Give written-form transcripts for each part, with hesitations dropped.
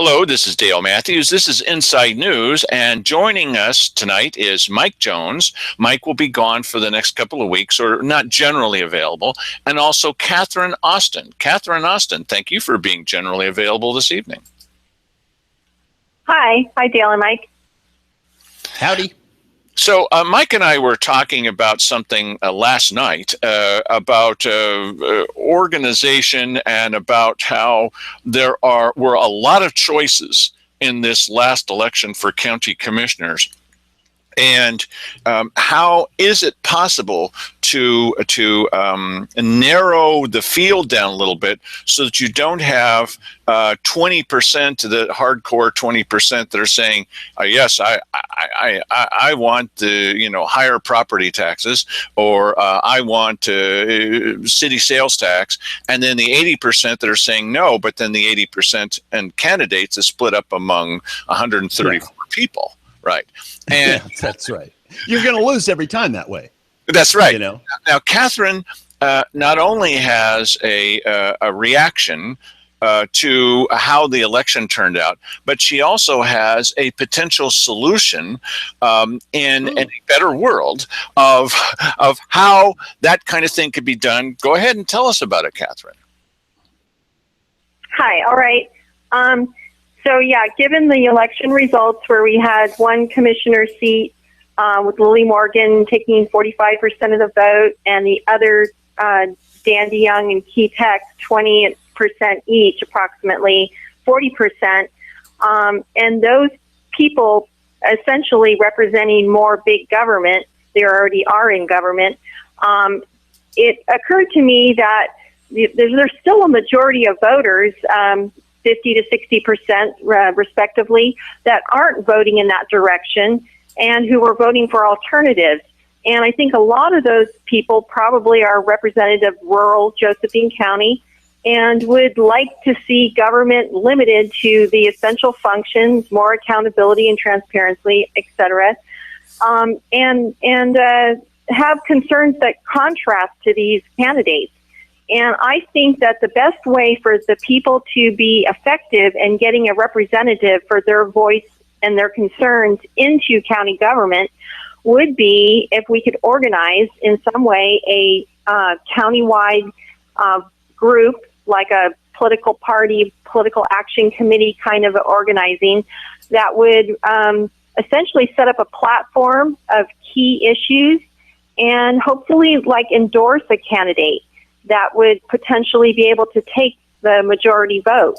Hello, this is Dale Matthews. This is Inside News, and joining us tonight is Mike Jones. Mike will be gone for the next couple of weeks, or not generally available, and also Catherine Austin. Catherine Austin, thank you for being generally available this evening. Hi, Dale and Mike. Howdy. So Mike and I were talking about something last night about organization and about how were a lot of choices in this last election for county commissioners. And how is it possible to narrow the field down a little bit so that you don't have 20%, the hardcore 20% that are saying, yes, I want the higher property taxes, or I want city sales tax, and then the 80% that are saying no, but then the 80% and candidates is split up among 134 people. Right. And yeah, that's right. You're going to lose every time that way. That's right. Now, Catherine not only has a reaction to how the election turned out, but she also has a potential solution in a better world of how that kind of thing could be done. Go ahead and tell us about it, Catherine. Hi. All right. So, given the election results where we had one commissioner seat with Lily Morgan taking 45% of the vote and the other, Dan DeYoung and Keith Heck, 20% each, approximately 40%. And those people essentially representing more big government, they already are in government, it occurred to me that there's still a majority of voters, 50 to 60% respectively, that aren't voting in that direction and who are voting for alternatives. And I think a lot of those people probably are representative of rural Josephine County and would like to see government limited to the essential functions, more accountability and transparency, et cetera, and have concerns that contrast to these candidates. And I think that the best way for the people to be effective in getting a representative for their voice and their concerns into county government would be if we could organize in some way a countywide group, like a political party, political action committee kind of organizing that would essentially set up a platform of key issues and hopefully endorse a candidate that would potentially be able to take the majority vote.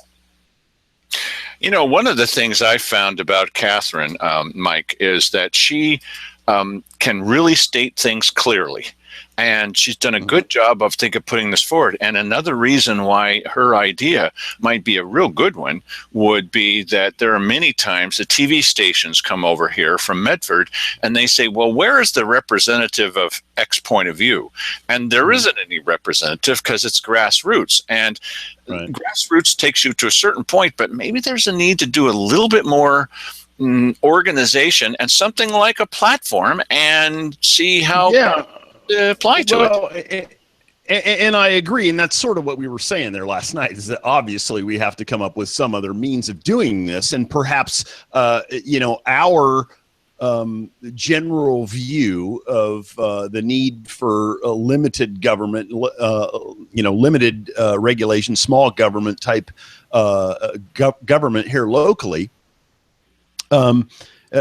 One of the things I found about Catherine, Mike, is that she can really state things clearly. And she's done a good job of putting this forward. And another reason why her idea might be a real good one would be that there are many times the TV stations come over here from Medford and they say, well, where is the representative of X point of view? And there isn't any representative because it's grassroots. And grassroots takes you to a certain point, but maybe there's a need to do a little bit more organization and something like a platform and see how... apply to it. And I agree, and that's sort of what we were saying there last night, is that obviously we have to come up with some other means of doing this, and perhaps our general view of the need for a limited government, limited regulation, small government type government here locally.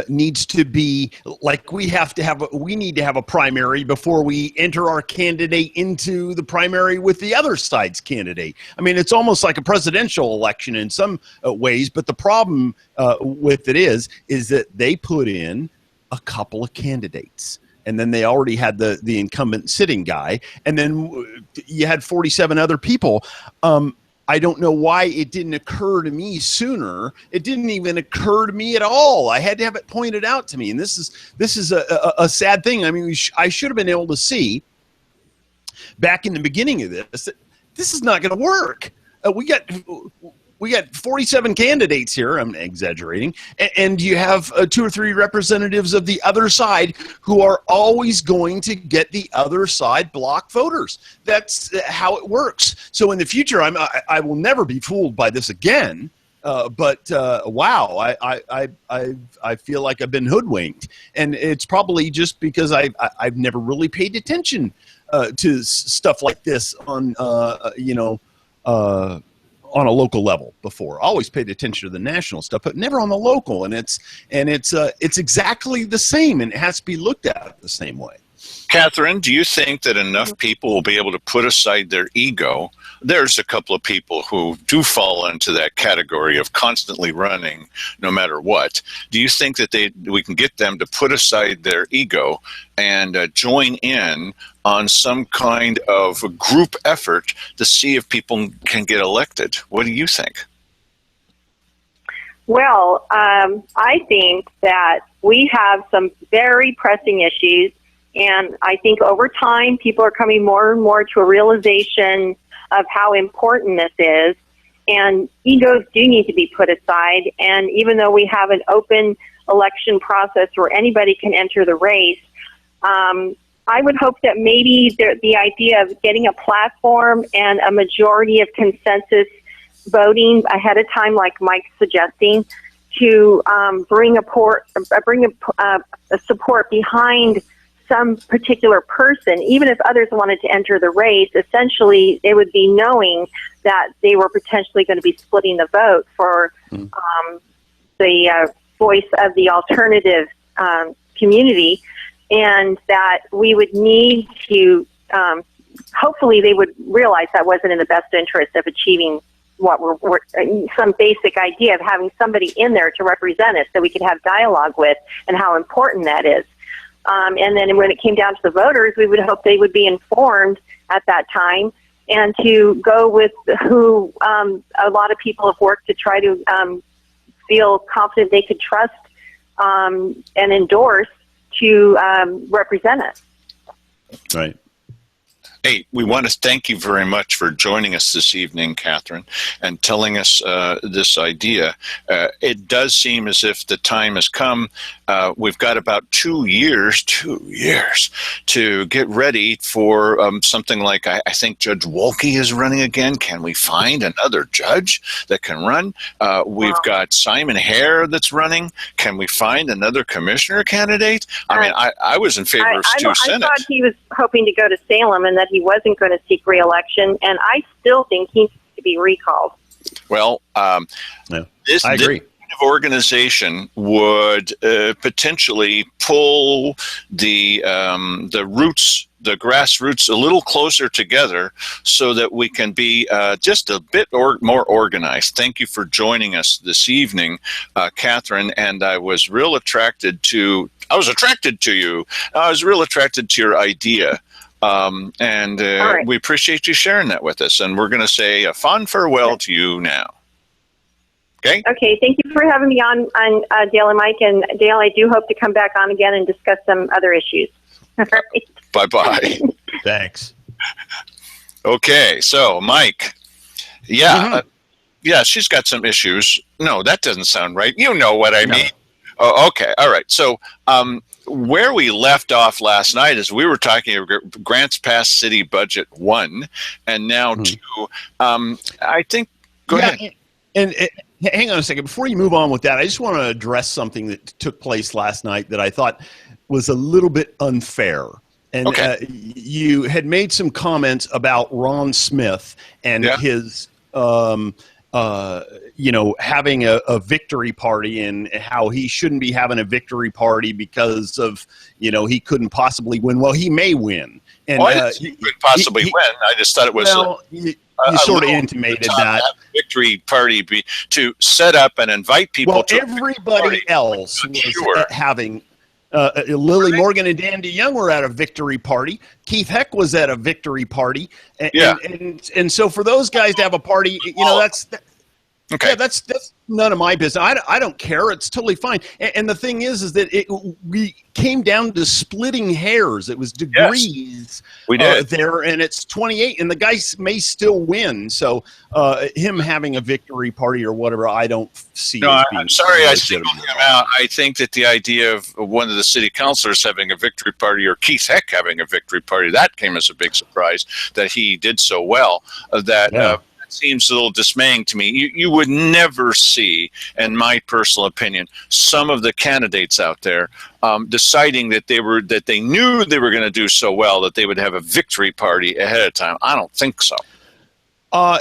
Needs to be like we need to have a primary before we enter our candidate into the primary with the other side's candidate. I mean, it's almost like a presidential election in some ways, but the problem with it is that they put in a couple of candidates. And then they already had the incumbent sitting guy, and then you had 47 other people. I don't know why it didn't occur to me sooner. It didn't even occur to me at all. I had to have it pointed out to me, and this is a sad thing. I mean, I should have been able to see back in the beginning of this that this is not going to work. We got 47 candidates here. I'm exaggerating. And you have 2 or 3 representatives of the other side who are always going to get the other side block voters. That's how it works. So in the future, I will never be fooled by this again. But wow, I feel like I've been hoodwinked, and it's probably just because I've never really paid attention to stuff like this on on a local level before. I always paid attention to the national stuff, but never on the local. And it's exactly the same, and it has to be looked at the same way. Catherine, do you think that enough people will be able to put aside their ego? There's a couple of people who do fall into that category of constantly running no matter what. Do you think that we can get them to put aside their ego and join in on some kind of a group effort to see if people can get elected? What do you think? Well, I think that we have some very pressing issues. And I think over time, people are coming more and more to a realization of how important this is. And egos do need to be put aside. And even though we have an open election process where anybody can enter the race, I would hope that maybe the idea of getting a platform and a majority of consensus voting ahead of time, like Mike's suggesting, to bring a support behind some particular person, even if others wanted to enter the race, essentially it would be knowing that they were potentially going to be splitting the vote for the voice of the alternative community, and that we would need to, hopefully they would realize that wasn't in the best interest of achieving what we're some basic idea of having somebody in there to represent us that we could have dialogue with, and how important that is. And then when it came down to the voters, we would hope they would be informed at that time, and to go with who a lot of people have worked to try to feel confident they could trust and endorse to represent us. Right. Hey, we want to thank you very much for joining us this evening, Catherine, and telling us this idea. It does seem as if the time has come. We've got about 2 years to get ready for something like, I think Judge Wolke is running again. Can we find another judge that can run? We've got Simon Hare that's running. Can we find another commissioner candidate? I mean, I was in favor of Stu Senate. I thought he was hoping to go to Salem and that he wasn't going to seek re-election, and I still think he needs to be recalled. Well, this I agree. This kind of organization would potentially pull the roots, the grassroots, a little closer together, so that we can be just a bit more organized. Thank you for joining us this evening, Catherine. And I was real attracted to. I was attracted to you. I was real attracted to your idea. Right. We appreciate you sharing that with us, and we're going to say a fond farewell to you now. Okay? Okay, thank you for having me on Dale and Mike. And Dale, I do hope to come back on again and discuss some other issues. Bye-bye. Thanks. Okay, so Mike, yeah, she's got some issues. No, that doesn't sound right. You know what I mean. Oh, okay, all right. So where we left off last night is we were talking about Grants Pass City Budget 1, and now 2. I think, go ahead. And hang on a second. Before you move on with that, I just want to address something that took place last night that I thought was a little bit unfair. And you had made some comments about Ron Smith and his having a victory party, and how he shouldn't be having a victory party because of, he couldn't possibly win. Well, he may win. And he could possibly win. I just thought it was. Well, you sort of intimated that victory party to set up and invite people. Well, to everybody else was having. Lily Morgan and Dan DeYoung were at a victory party. Keith Heck was at a victory party. And so for those guys to have a party, that's okay. Yeah, that's none of my business. I don't care. It's totally fine. And the thing is that we came down to splitting hairs. It was degrees we did. There, and it's 28, and the guy may still win. So him having a victory party or whatever, I don't see. No, as being I'm sorry I singled him out. I think that the idea of one of the city councilors having a victory party, or Keith Heck having a victory party, that came as a big surprise that he did so well. that seems a little dismaying to me. You would never see, in my personal opinion, some of the candidates out there deciding that they knew they were going to do so well that they would have a victory party ahead of time. I don't think so. Yeah,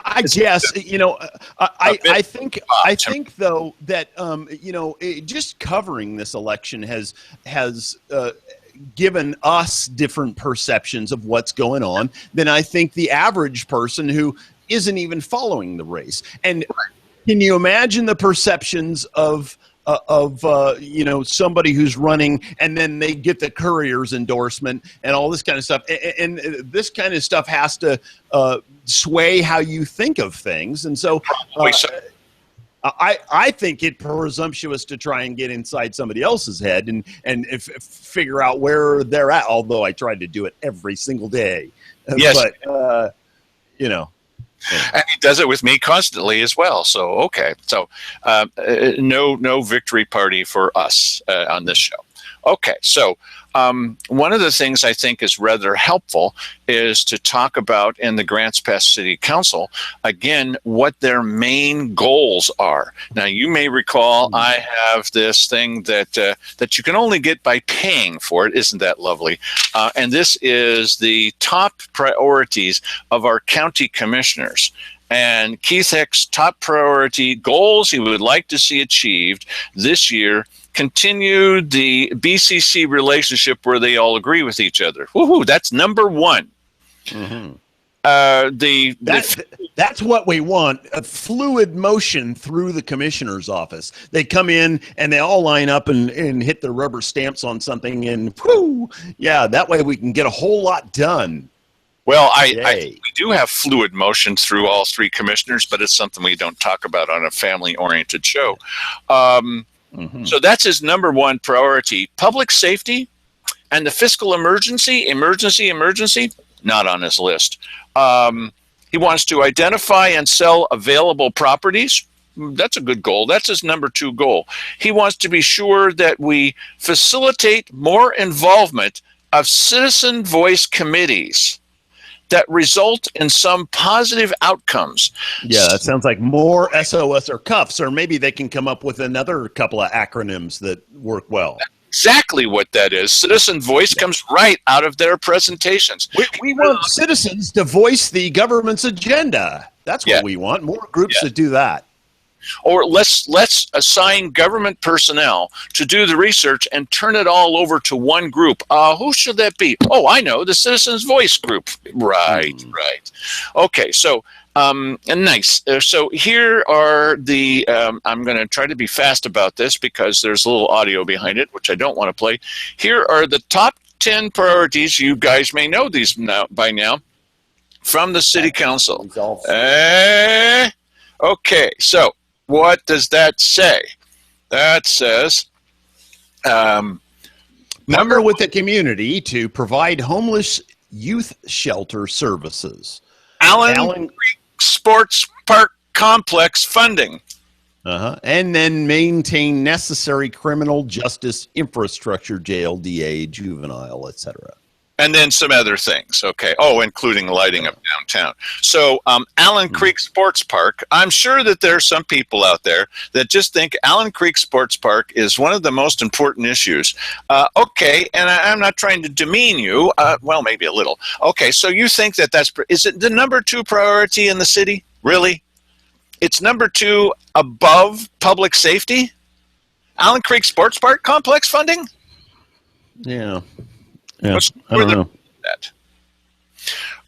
I guess, I think though that, just covering this election has given us different perceptions of what's going on than I think the average person who isn't even following the race. And can you imagine the perceptions of somebody who's running and then they get the Courier's endorsement and all this kind of stuff. And this kind of stuff has to sway how you think of things. And so I think it presumptuous to try and get inside somebody else's head and figure out where they're at, although I tried to do it every single day. Yes. But, And he does it with me constantly as well. So, okay. So, no victory party for us on this show. Okay. So, one of the things I think is rather helpful is to talk about in the Grants Pass City Council, again, what their main goals are. Now, you may recall I have this thing that you can only get by paying for it. Isn't that lovely? And this is the top priorities of our county commissioners. And Keith Hick's top priority goals he would like to see achieved this year: continue the BCC relationship where they all agree with each other. Woohoo! That's number one. Mm-hmm. That's what we want, a fluid motion through the commissioner's office. They come in and they all line up and hit the rubber stamps on something, and whoo, yeah, that way we can get a whole lot done. Well, we do have fluid motion through all three commissioners, but it's something we don't talk about on a family-oriented show. So that's his number one priority. Public safety and the fiscal emergency, not on his list. He wants to identify and sell available properties. That's a good goal. That's his number two goal. He wants to be sure that we facilitate more involvement of citizen voice committees that result in some positive outcomes. Yeah, that sounds like more SOS or cuffs, or maybe they can come up with another couple of acronyms that work well. Exactly what that is. Citizen voice comes right out of their presentations. We want citizens to voice the government's agenda. That's what we want. More groups that do that. Or let's assign government personnel to do the research and turn it all over to one group. Who should that be? Oh, I know, the Citizens Voice Group. Right. Okay, so nice. So here are the, I'm going to try to be fast about this because there's a little audio behind it, which I don't want to play. Here are the top 10 priorities. You guys may know these by now from the City Council. Okay, so what does that say? That says, partner with the community to provide homeless youth shelter services. Allen Creek Sports Park Complex funding. And then maintain necessary criminal justice infrastructure, jail, DA, juvenile, etc. And then some other things, okay. Oh, including lighting up downtown. So Allen Creek Sports Park, I'm sure that there are some people out there that just think Allen Creek Sports Park is one of the most important issues. Okay, and I'm not trying to demean you. Well, maybe a little. Okay, so you think is it the number two priority in the city? Really? It's number two above public safety? Allen Creek Sports Park complex funding? Yeah. Yeah, I don't know. That.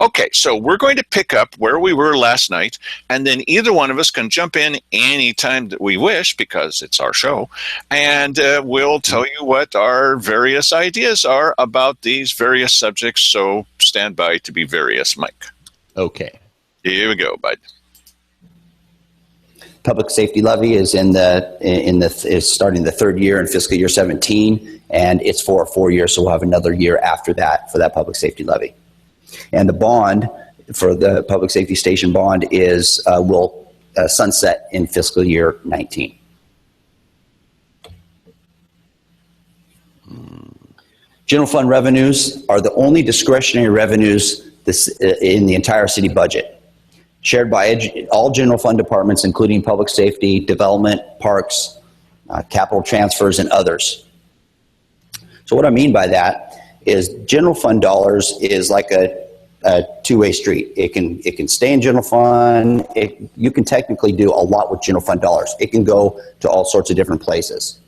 Okay, so we're going to pick up where we were last night, and then either one of us can jump in anytime that we wish because it's our show, and we'll tell you what our various ideas are about these various subjects. So stand by to be various, Mike. Okay. Here we go, bud. Public safety levy is is starting the third year in fiscal year 17, and it's for 4 years, so we'll have another year after that for that public safety levy. And the bond for the public safety station bond will sunset in fiscal year 19. General fund revenues are the only discretionary revenues this in the entire city budget, shared by all general fund departments, including public safety, development, parks, capital transfers, and others. So what I mean by that is general fund dollars is like a two-way street. It can stay in general fund. You can technically do a lot with general fund dollars. It can go to all sorts of different places.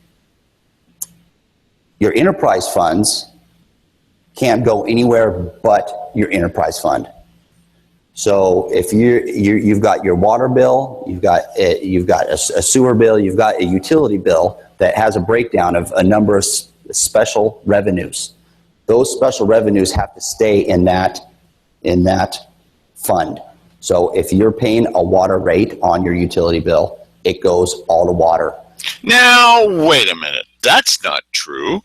Your enterprise funds can't go anywhere but your enterprise fund. So if you've got your water bill, you've got a sewer bill, you've got a utility bill that has a breakdown of a number of special revenues. Those special revenues have to stay in that fund. So if you're paying a water rate on your utility bill, it goes all to water. Now, wait a minute. That's not true.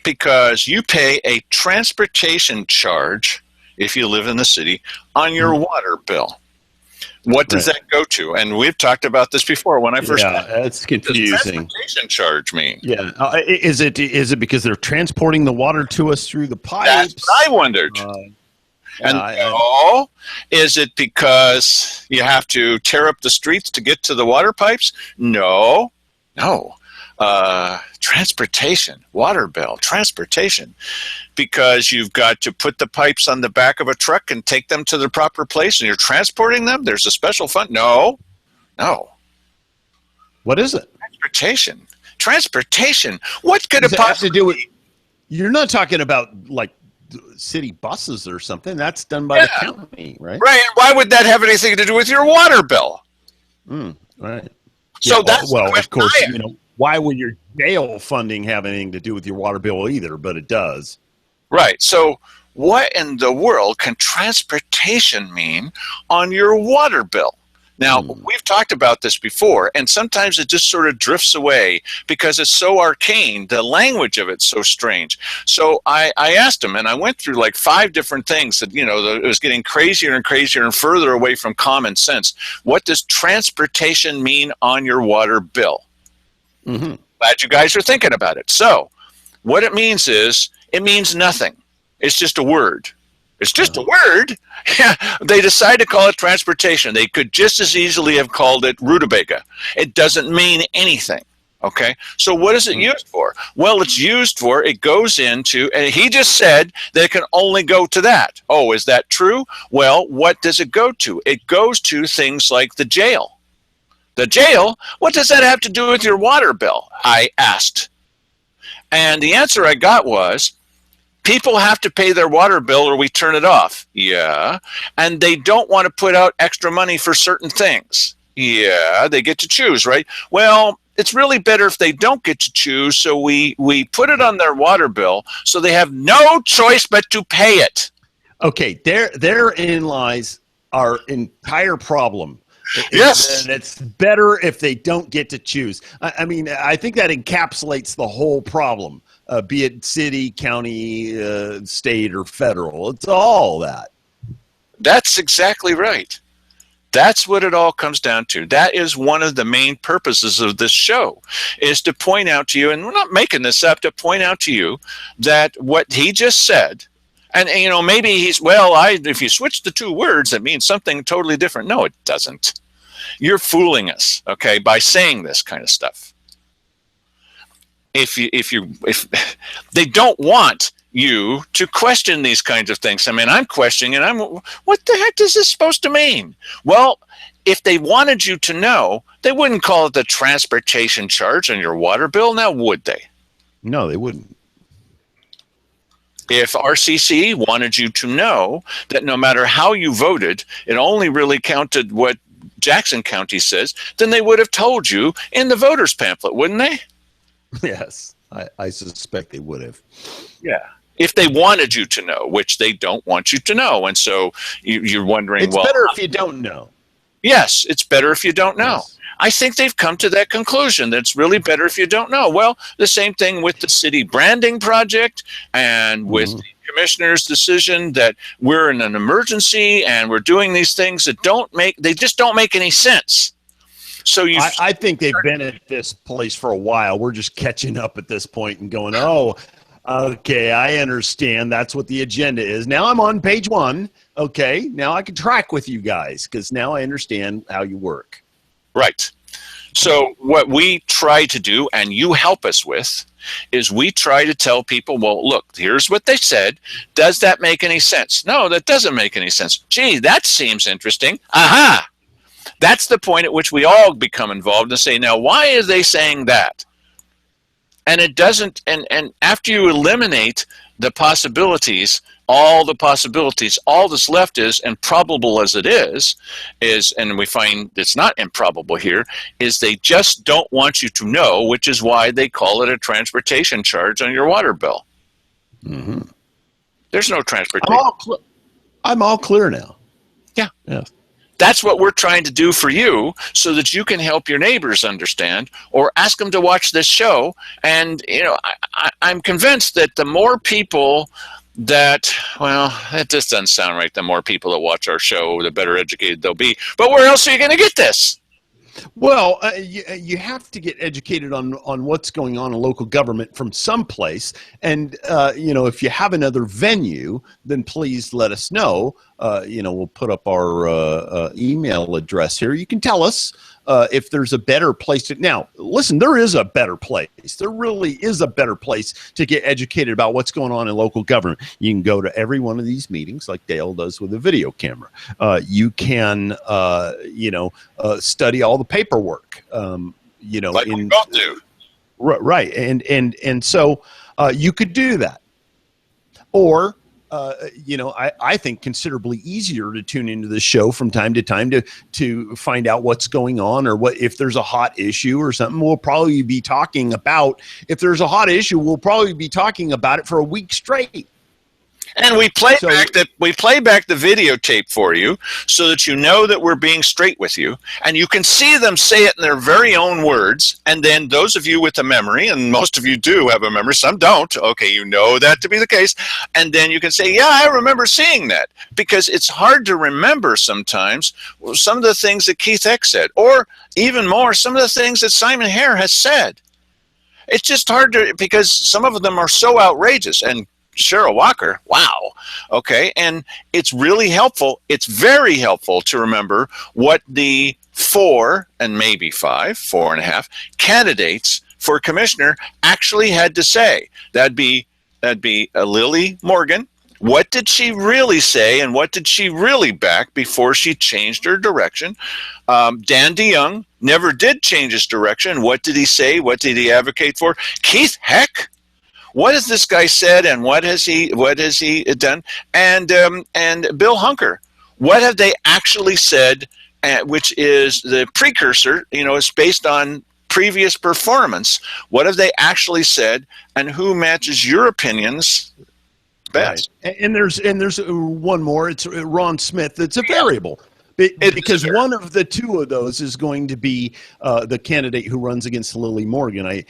Because you pay a transportation charge if you live in the city on your water bill. What does that go to? And we've talked about this before when I first. Yeah, that's confusing. What does transportation charge mean? Yeah, is it because they're transporting the water to us through the pipes? That's what I wondered. Is it because you have to tear up the streets to get to the water pipes? No. Transportation, water bill, transportation, because you've got to put the pipes on the back of a truck and take them to the proper place, and you're transporting them. There's a special fund. No. What is it? Transportation. What could it possibly do with? You're not talking about like city buses or something. That's done by the county, right? Right. And why would that have anything to do with your water bill? Right. So that's of course, why would your jail funding have anything to do with your water bill either? But it does. Right. So what in the world can transportation mean on your water bill? Now, we've talked about this before, and sometimes it just sort of drifts away because it's so arcane. The language of it's so strange. So I asked him, and I went through like 5 different things that, it was getting crazier and crazier and further away from common sense. What does transportation mean on your water bill? Glad you guys are thinking about it. So what it means is it means nothing. It's just a word. It's just a word. They decide to call it transportation. They could just as easily have called it rutabaga. It doesn't mean anything. Okay. So what is it used for? Well, it's used for, it goes into, and he just said that it can only go to that. Oh, is that true? Well, what does it go to? It goes to things like the jail. The jail? What does that have to do with your water bill? I asked. And the answer I got was, people have to pay their water bill or we turn it off. Yeah. And they don't want to put out extra money for certain things. Yeah. They get to choose, right? Well, it's really better if they don't get to choose. So we put it on their water bill so they have no choice but to pay it. Okay. Therein lies our entire problem. Yes. And it's better if they don't get to choose. I mean, I think that encapsulates the whole problem, be it city, county, state, or federal. It's all that. That's exactly right. That's what it all comes down to. That is one of the main purposes of this show, is to point out to you, and we're not making this up, to point out to you that what he just said, and maybe if you switch the 2 words, it means something totally different. No, it doesn't. You're fooling us, okay, by saying this kind of stuff. If they don't want you to question these kinds of things. I mean, I'm questioning, and what the heck is this supposed to mean? Well, if they wanted you to know, they wouldn't call it the transportation charge on your water bill, now would they? No, they wouldn't. If RCC wanted you to know that no matter how you voted, it only really counted what Jackson County says, then they would have told you in the voters pamphlet, wouldn't they? Yes, I suspect they would have. Yeah. If they wanted you to know, which they don't want you to know. And so you're wondering, it's better if you don't know. Yes, it's better if you don't know. Yes. I think they've come to that conclusion that it's really better if you don't know. Well, the same thing with the city branding project and with the commissioner's decision that we're in an emergency and we're doing these things that just don't make any sense. So I think they've been at this place for a while. We're just catching up at this point and going, Okay, I understand. That's what the agenda is. Now I'm on page 1. Okay, now I can track with you guys because now I understand how you work. Right. So what we try to do, and you help us with, is we try to tell people, well, look, here's what they said. Does that make any sense? No, that doesn't make any sense. Gee, that seems interesting. Aha! That's the point at which we all become involved and say, now, why are they saying that? And it doesn't, and after you eliminate the possibilities, all that's left is, improbable as it is, and we find it's not improbable here, is they just don't want you to know, which is why they call it a transportation charge on your water bill. Mm-hmm. There's no transportation. I'm all clear now. Yeah. Yes. That's what we're trying to do for you so that you can help your neighbors understand or ask them to watch this show. And, I'm convinced that the more people that, well, that just doesn't sound right. The more people that watch our show, the better educated they'll be. But where else are you going to get this? Well, you have to get educated on what's going on in local government from someplace. And, if you have another venue, then please let us know. We'll put up our email address here. You can tell us if there's a better place to. Now, listen, there is a better place. There really is a better place to get educated about what's going on in local government. You can go to every one of these meetings like Dale does with a video camera. You can, study all the paperwork. Like we both do. Right. And so you could do that. Or, I think considerably easier to tune into the show from time to time to find out what's going on or what if there's a hot issue or something. We'll probably be talking about, if there's a hot issue, we'll probably be talking about it for a week straight. And we play back the videotape for you so that you know that we're being straight with you, and you can see them say it in their very own words. And then those of you with a memory, and most of you do have a memory, some don't. Okay, you know that to be the case, and then you can say, "Yeah, I remember seeing that," because it's hard to remember sometimes some of the things that Keith Heck said, or even more, some of the things that Simon Hare has said. It's just hard to, because some of them are so outrageous. And Cheryl Walker, wow. Okay, and it's really helpful. It's very helpful to remember what the 4 and maybe 5, 4.5 candidates for commissioner actually had to say. That'd be Lily Morgan. What did she really say, and what did she really back before she changed her direction? Dan DeYoung never did change his direction. What did he say? What did he advocate for? Keith Heck. What has this guy said, and what has he done? And Bill Hunker, what have they actually said? Which is the precursor. It's based on previous performance. What have they actually said, and who matches your opinions best? Right. And there's one more. It's Ron Smith. It's a variable. Because one of the two of those is going to be the candidate who runs against Lily Morgan.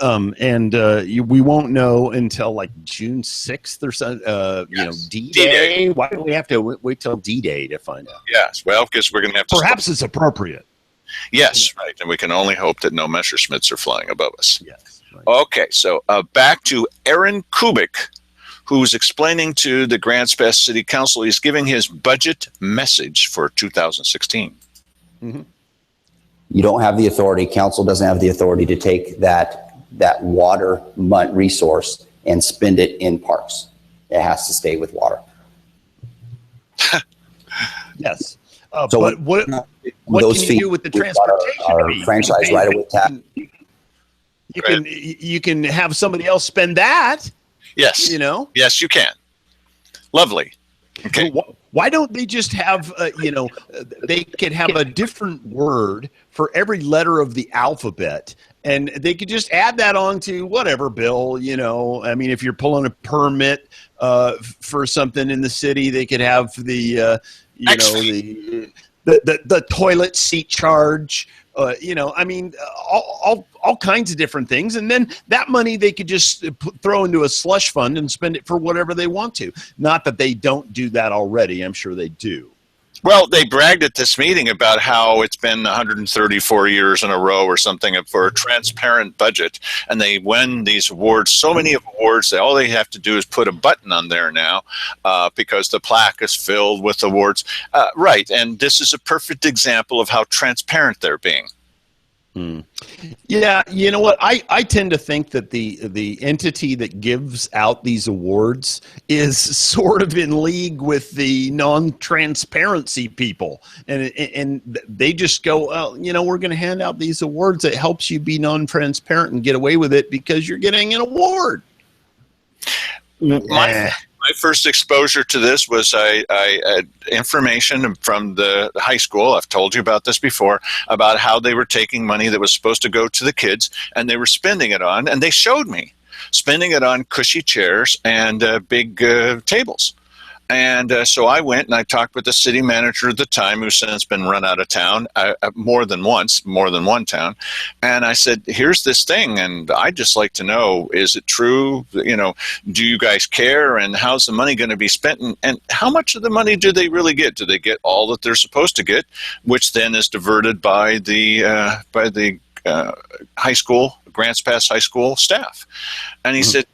We won't know until like June 6th or so. Yes. D-Day. Why do we have to wait till D-Day to find out? Yes, well, because we're going to have to. Perhaps it's appropriate. Yes, right, and we can only hope that no Messerschmitts are flying above us. Yes. Right. Okay, so back to Aaron Kubik, who's explaining to the Grants Pass City Council. He's giving his budget message for 2016. Mm-hmm. You don't have the authority. Council doesn't have the authority to take that water resource and spend it in parks. It has to stay with water. Yes. So but what can you do with the transportation? Our franchise right-of-way tax. You can have somebody else spend that. Yes. Yes, you can. Lovely. Okay. Why don't they just have, they could have a different word for every letter of the alphabet, and they could just add that on to whatever bill, if you're pulling a permit for something in the city, they could have the toilet seat charge, all kinds of different things. And then that money they could just throw into a slush fund and spend it for whatever they want to. Not that they don't do that already. I'm sure they do. Well, they bragged at this meeting about how it's been 134 years in a row or something for a transparent budget, and they win these awards. So many awards, all they have to do is put a button on there now, because the plaque is filled with awards. Right, and this is a perfect example of how transparent they're being. Yeah, you know what? I tend to think that the entity that gives out these awards is sort of in league with the non-transparency people, and they just go, well, you know, we're going to hand out these awards that helps you be non-transparent and get away with it because you're getting an award. My first exposure to this was I had information from the high school. I've told you about this before, about how they were taking money that was supposed to go to the kids and they were spending it on, and they showed me spending it on cushy chairs and big tables. And so I went and I talked with the city manager at the time, who's since been run out of town more than one town. And I said, here's this thing, and I'd just like to know, is it true? You know, do you guys care? And how's the money going to be spent? And how much of the money do they really get? Do they get all that they're supposed to get, which then is diverted by the high school, Grants Pass High School staff? And he said,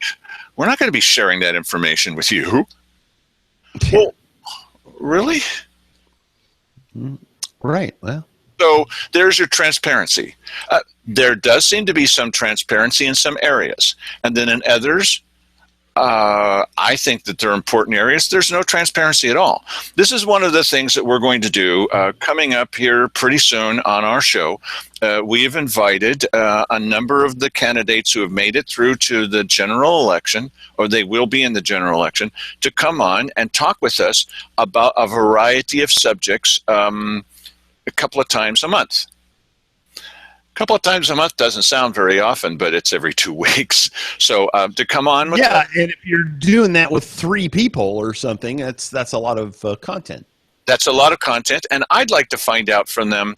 we're not going to be sharing that information with you. Well, really? Right. Well, so there's your transparency. There does seem to be some transparency in some areas, and then in others, I think that there are important areas, there's no transparency at all. This is one of the things that we're going to do coming up here pretty soon on our show. We have invited a number of the candidates who have made it through to the general election, or they will be in the general election, to come on and talk with us about a variety of subjects a couple of times a month. A couple of times a month doesn't sound very often, but it's every 2 weeks. So to come on with that, and if you're doing that with 3 people or something, that's a lot of content. That's a lot of content, and I'd like to find out from them,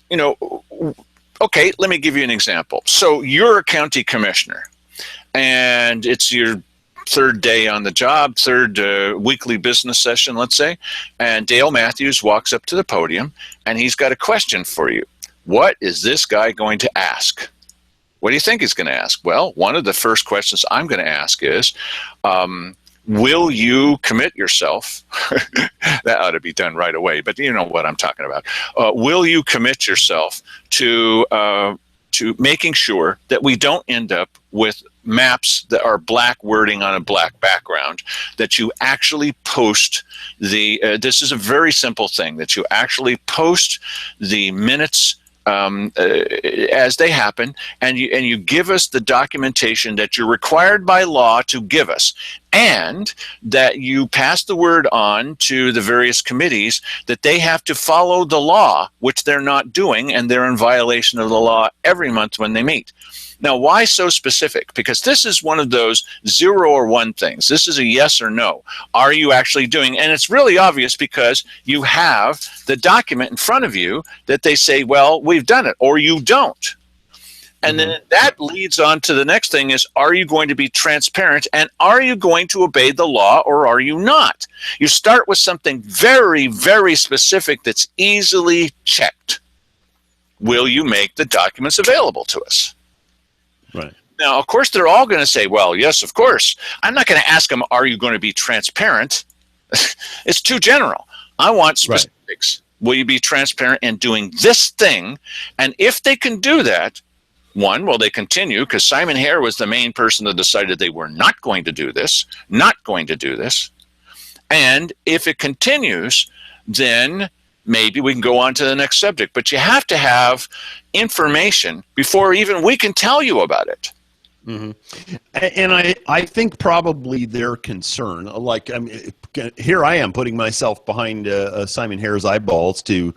you know, okay, let me give you an example. So you're a county commissioner, and it's your 3rd day on the job, 3rd weekly business session, let's say, and Dale Matthews walks up to the podium, and he's got a question for you. What is this guy going to ask? What do you think he's going to ask? Well, one of the first questions I'm going to ask is, will you commit yourself? That ought to be done right away, but you know what I'm talking about. Will you commit yourself to making sure that we don't end up with maps that are black wording on a black background, that you actually post this is a very simple thing, that you actually post the minutes as they happen, and you give us the documentation that you're required by law to give us, and that you pass the word on to the various committees that they have to follow the law, which they're not doing, and they're in violation of the law every month when they meet. Now, why so specific? Because this is one of those 0 or 1 things. This is a yes or no. Are you actually doing? And it's really obvious because you have the document in front of you that they say, well, we've done it, or you don't. And then that leads on to the next thing is, are you going to be transparent, and are you going to obey the law, or are you not? You start with something very, very specific that's easily checked. Will you make the documents available to us? Right. Now, of course, they're all going to say, well, yes, of course. I'm not going to ask them, are you going to be transparent? It's too general. I want specifics. Right. Will you be transparent in doing this thing? And if they can do that, one, will they continue? Because Simon Hare was the main person that decided they were not going to do this, And if it continues, then maybe we can go on to the next subject. But you have to have information before even we can tell you about it. Mm-hmm. And I think probably their concern, like, I mean, here I am putting myself behind Simon Hare's eyeballs to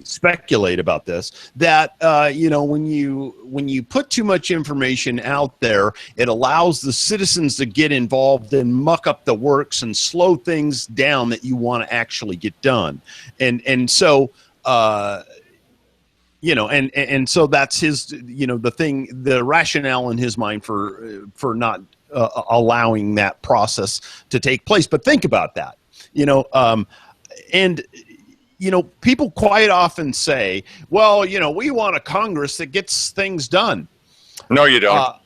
speculate about this, that you know, when you put too much information out there, it allows the citizens to get involved and muck up the works and slow things down that you want to actually get done. And so you know, and so that's his, you know, the rationale in his mind for not allowing that process to take place. But think about that. You know, And people quite often say, well, we want a Congress that gets things done. No, you don't.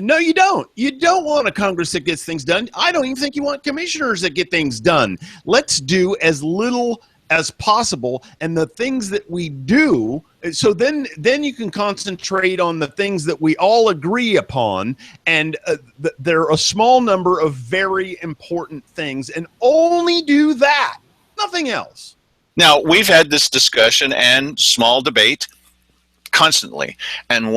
No, you don't. You don't want a Congress that gets things done. I don't even think you want commissioners that get things done. Let's do as little as possible, and the things that we do, so then you can concentrate on the things that we all agree upon, and there are a small number of very important things, and only do that, nothing else. Now, we've had this discussion and small debate constantly, and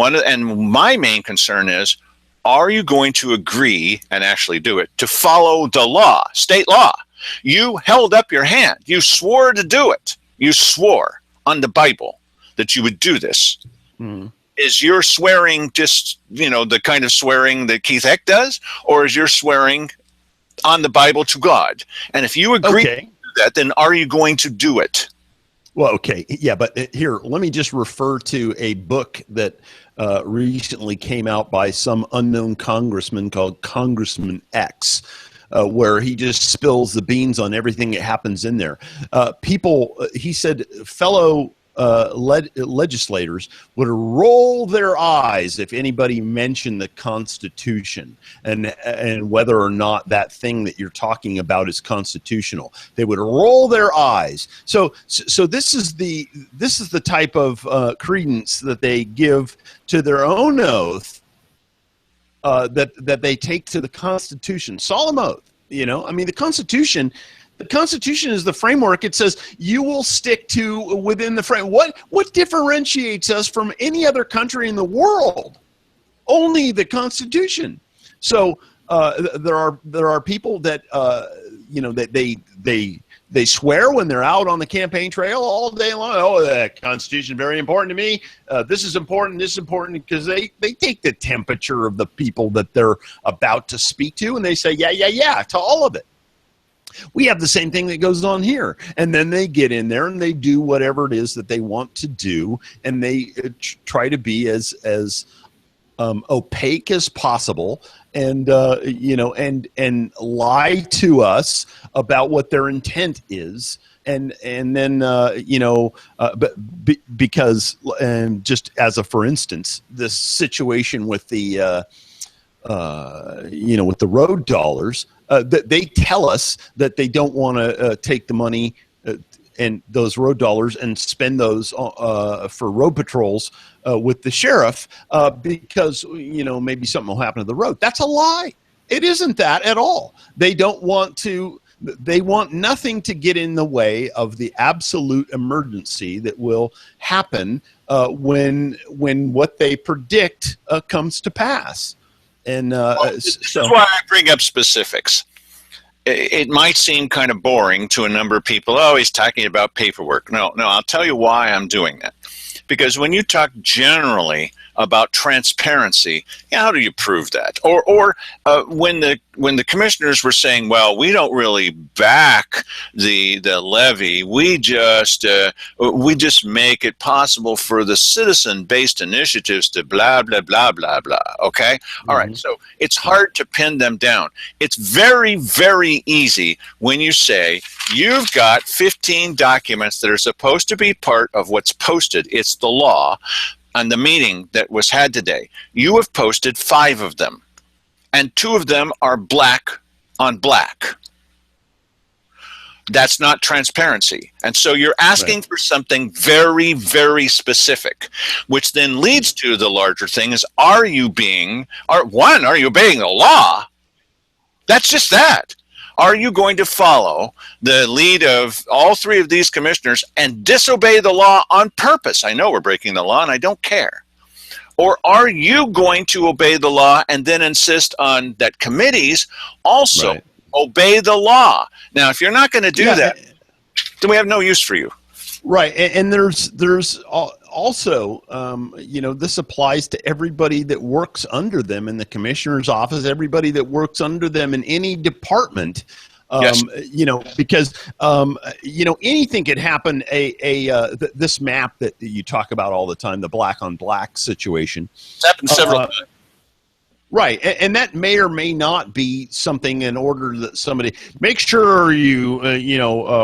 my main concern is, are you going to agree and actually do it, to follow the law, state law? You held up your hand. You swore to do it. You swore on the Bible that you would do this. Mm. Is your swearing just, the kind of swearing that Keith Eck does, or is your swearing on the Bible to God? And if you agree to do that, then are you going to do it? Well, okay. Yeah, but here, let me just refer to a book that recently came out by some unknown congressman called Congressman X. Where he just spills the beans on everything that happens in there. He said, fellow legislators would roll their eyes if anybody mentioned the Constitution and whether or not that thing that you're talking about is constitutional. They would roll their eyes. So this is the type of credence that they give to their own oath. That they take to the Constitution, solemn oath. The Constitution is the framework. It says you will stick to within the frame. What differentiates us from any other country in the world? Only the Constitution. So there are people that that they swear when they're out on the campaign trail all day long. Oh, the Constitution is very important to me. This is important. This is important, because they take the temperature of the people that they're about to speak to, and they say, yeah, to all of it. We have the same thing that goes on here. And then they get in there and they do whatever it is that they want to do, and they try to be as opaque as possible, and and lie to us about what their intent is, and then because just as a for instance, this situation with the with the road dollars, that they tell us that they don't want to take the money and those road dollars and spend those for road patrols with the sheriff because maybe something will happen to the road. That's a lie. It isn't that at all. They don't want to. They want nothing to get in the way of the absolute emergency that will happen when what they predict comes to pass. And this is why I bring up specifics. It might seem kind of boring to a number of people. Oh, he's talking about paperwork. No, I'll tell you why I'm doing that. Because when you talk generally about transparency, how do you prove that? Or when the commissioners were saying, well, we don't really back the levy, we just make it possible for the citizen-based initiatives to blah blah blah blah blah. Okay, mm-hmm. All right. So it's hard to pin them down. It's very, very easy when you say you've got 15 documents that are supposed to be part of what's posted. It's the law. On the meeting that was had today, you have posted 5 of them, and 2 of them are black on black. That's not transparency. And so you're asking for something very, very specific, which then leads to the larger thing is, are you obeying the law? That's just that. Are you going to follow the lead of all 3 of these commissioners and disobey the law on purpose? I know we're breaking the law and I don't care. Or are you going to obey the law and then insist on that committees also obey the law? Now, if you're not going to do that, then we have no use for you. Right. And there's also, this applies to everybody that works under them in the commissioner's office, everybody that works under them in any department, yes. Because, anything could happen. This map that you talk about all the time, the black on black situation. It's happened several times. Right, and that may or may not be something in order that somebody make sure you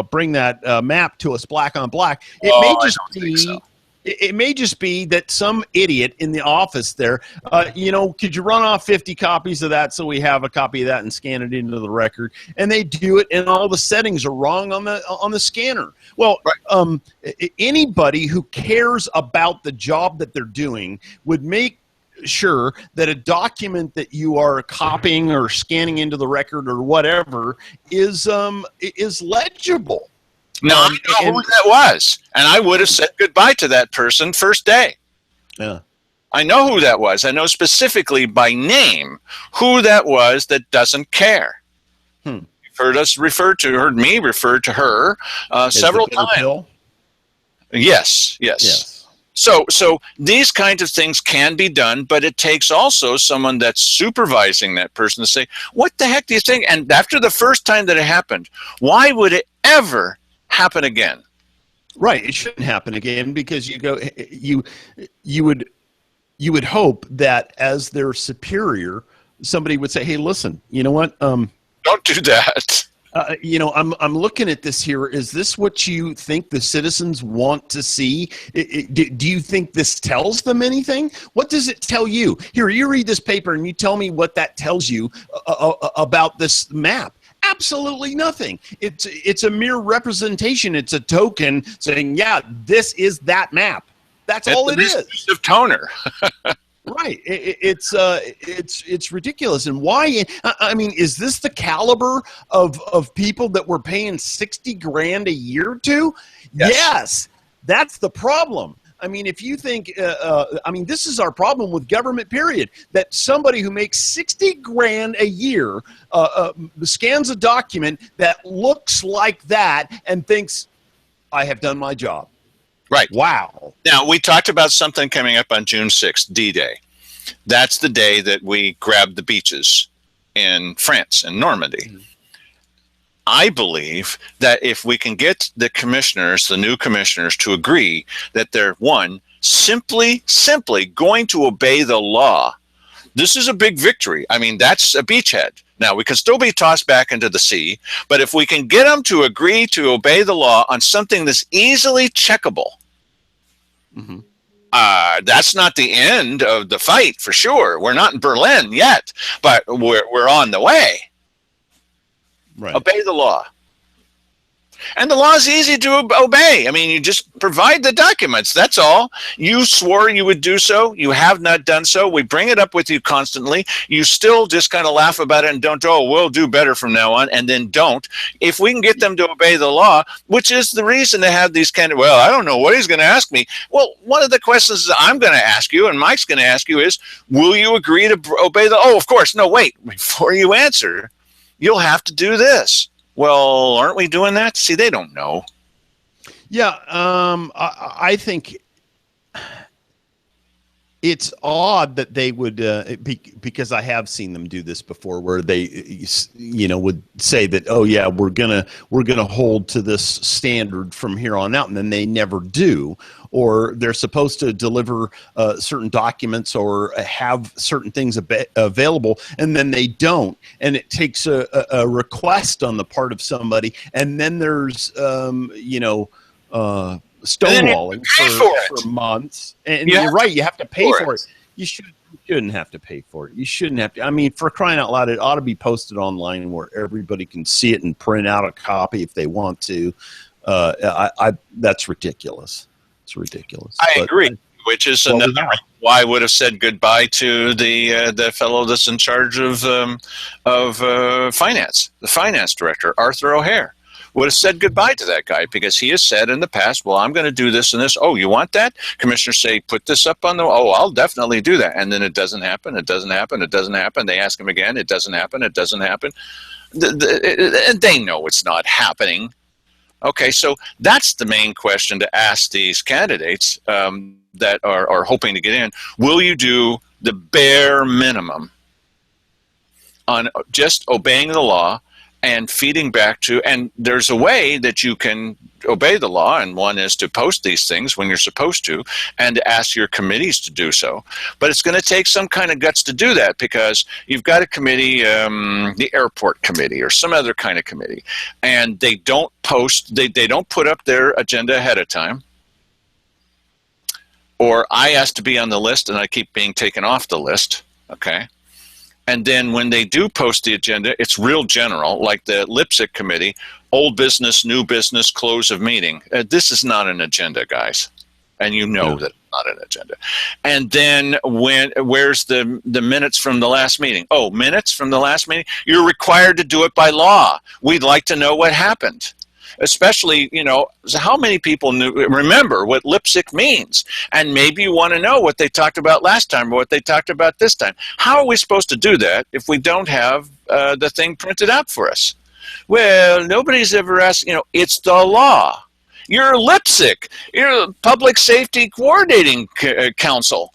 bring that map to us black on black. It may just be. It may just be that some idiot in the office there, could you run off 50 copies of that so we have a copy of that and scan it into the record? And they do it, and all the settings are wrong on the scanner. Well, right. Anybody who cares about the job that they're doing would make sure that a document that you are copying or scanning into the record or whatever is legible. No, I know who that was, and I would have said goodbye to that person first day. Yeah, I know who that was. I know specifically by name who that was that doesn't care. You've heard me refer to her several times. Yes. So these kinds of things can be done, but it takes also someone that's supervising that person to say, what the heck do you think? And after the first time that it happened, why would it ever happen again? Right, it shouldn't happen again, because you would hope that as their superior, somebody would say, hey, listen, you know what? Don't do that. I'm looking at this here. Is this what you think the citizens want to see? Do you think this tells them anything? What does it tell you? Here, you read this paper and you tell me what that tells you about this map. Absolutely nothing. It's a mere representation. It's a token saying, yeah, this is that map. That's all it is. It's a toner. Right. It's ridiculous. And why? I mean, is this the caliber of people that we're paying $60,000 a year to? Yes. That's the problem. I mean, if you think, this is our problem with government, period, that somebody who makes $60,000 a year scans a document that looks like that and thinks, I have done my job. Right. Wow. Now, we talked about something coming up on June 6th, D-Day. That's the day that we grabbed the beaches in France, in Normandy. Mm-hmm. I believe that if we can get the new commissioners, to agree that they're, one, simply going to obey the law, this is a big victory. I mean, that's a beachhead. Now, we can still be tossed back into the sea, but if we can get them to agree to obey the law on something that's easily checkable, mm-hmm. That's not the end of the fight, for sure. We're not in Berlin yet, but we're on the way. Right. Obey the law. And the law is easy to obey. I mean, you just provide the documents. That's all. You swore you would do so. You have not done so. We bring it up with you constantly. You still just kind of laugh about it and don't, we'll do better from now on, and then don't. If we can get them to obey the law, which is the reason to have these kind of, I don't know what he's going to ask me. Well, one of the questions that I'm going to ask you and Mike's going to ask you is, will you agree to obey the, of course. No, wait, before you answer, you'll have to do this. Well, aren't we doing that? See, they don't know. Yeah, I think it's odd that they would, because I have seen them do this before, where they, would say that, we're gonna hold to this standard from here on out, and then they never do, or they're supposed to deliver certain documents or have certain things available, and then they don't, and it takes a request on the part of somebody, and then there's stonewalling for months, and you're right, you have to pay for it. You shouldn't have to pay for it. You shouldn't have to. I mean, for crying out loud, it ought to be posted online where everybody can see it and print out a copy if they want to. That's ridiculous. It's ridiculous. I agree. Which is another why I would have said goodbye to the fellow that's in charge of finance, the finance director, Arthur O'Hare. Would have said goodbye to that guy, because he has said in the past, well, I'm going to do this and this. Oh, you want that? Commissioners say, put this up on the, I'll definitely do that. And then it doesn't happen. It doesn't happen. It doesn't happen. They ask him again. It doesn't happen. It doesn't happen. They know it's not happening. Okay, so that's the main question to ask these candidates that are hoping to get in. Will you do the bare minimum on just obeying the law and feeding back to, and there's a way that you can obey the law, and one is to post these things when you're supposed to, and to ask your committees to do so. But it's going to take some kind of guts to do that, because you've got a committee, the airport committee or some other kind of committee, and they don't post, they don't put up their agenda ahead of time. Or I ask to be on the list and I keep being taken off the list, okay? And then when they do post the agenda, it's real general, like the LPSC committee, old business, new business, close of meeting. This is not an agenda, guys. And you know that it's not an agenda. And then where's the minutes from the last meeting? Oh, minutes from the last meeting? You're required to do it by law. We'd like to know what happened. Especially, you know, how many people remember what LPSC means? And maybe you want to know what they talked about last time or what they talked about this time. How are we supposed to do that if we don't have the thing printed out for us? Well, nobody's ever asked, you know, it's the law. You're LPSC. You're Public Safety Coordinating Council.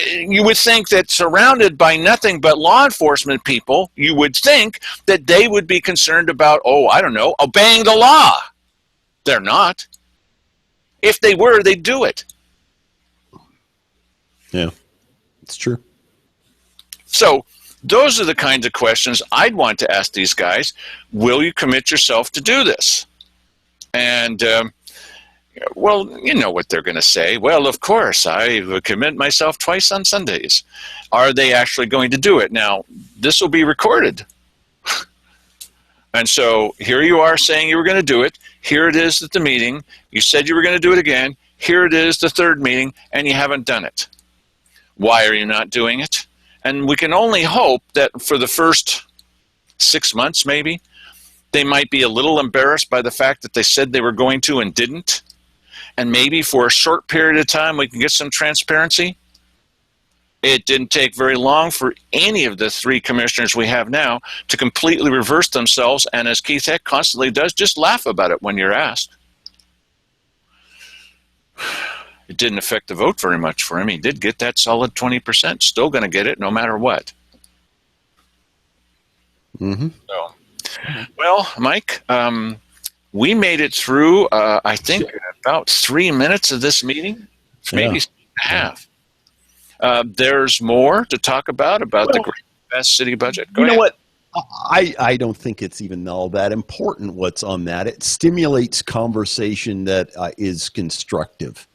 You would think that surrounded by nothing but law enforcement people, you would think that they would be concerned about, oh, I don't know, obeying the law. They're not. If they were, they'd do it. Yeah, it's true. So those are the kinds of questions I'd want to ask these guys. Will you commit yourself to do this? And well, you know what they're going to say. Well, of course, I commit myself twice on Sundays. Are they actually going to do it? Now, this will be recorded. And so here you are saying you were going to do it. Here it is at the meeting. You said you were going to do it again. Here it is, the third meeting, and you haven't done it. Why are you not doing it? And we can only hope that for the first 6 months, maybe, they might be a little embarrassed by the fact that they said they were going to and didn't. And maybe for a short period of time we can get some transparency. It didn't take very long for any of the three commissioners we have now to completely reverse themselves, and as Keith Heck constantly does, just laugh about it when you're asked. It didn't affect the vote very much for him. He did get that solid 20%. Still going to get it no matter what. Mm-hmm. So, well, Mike, we made it through, I think, about 3 minutes of this meeting, maybe 6.5. There's more to talk about the Great Best City budget. Go ahead. You know what? I don't think it's even all that important what's on that. It stimulates conversation that is constructive.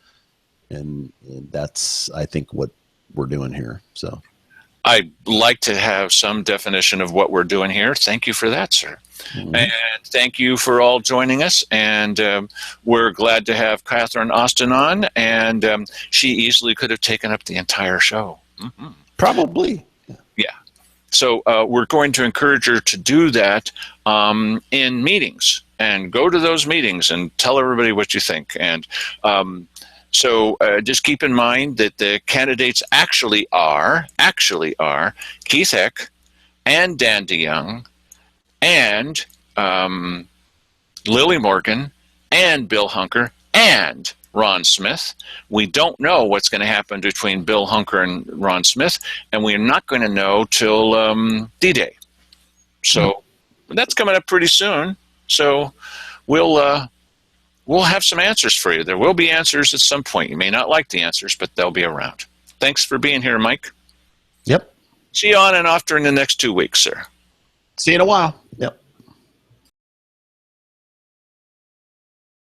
And that's, I think, what we're doing here. So I'd like to have some definition of what we're doing here. Thank you for that, sir. Mm-hmm. And thank you for all joining us. And we're glad to have Catherine Austin on. And she easily could have taken up the entire show. Mm-hmm. Probably. Yeah. So we're going to encourage her to do that in meetings. And go to those meetings and tell everybody what you think. And so just keep in mind that the candidates actually are Keith Heck and Dan DeYoung and Lily Morgan and Bill Hunker and Ron Smith. We don't know what's going to happen between Bill Hunker and Ron Smith, and we're not going to know till D-Day. So that's coming up pretty soon. So we'll have some answers for you. There will be answers at some point. You may not like the answers, but they'll be around. Thanks for being here, Mike. Yep. See you on and off during the next 2 weeks, sir. See you in a while. Yep.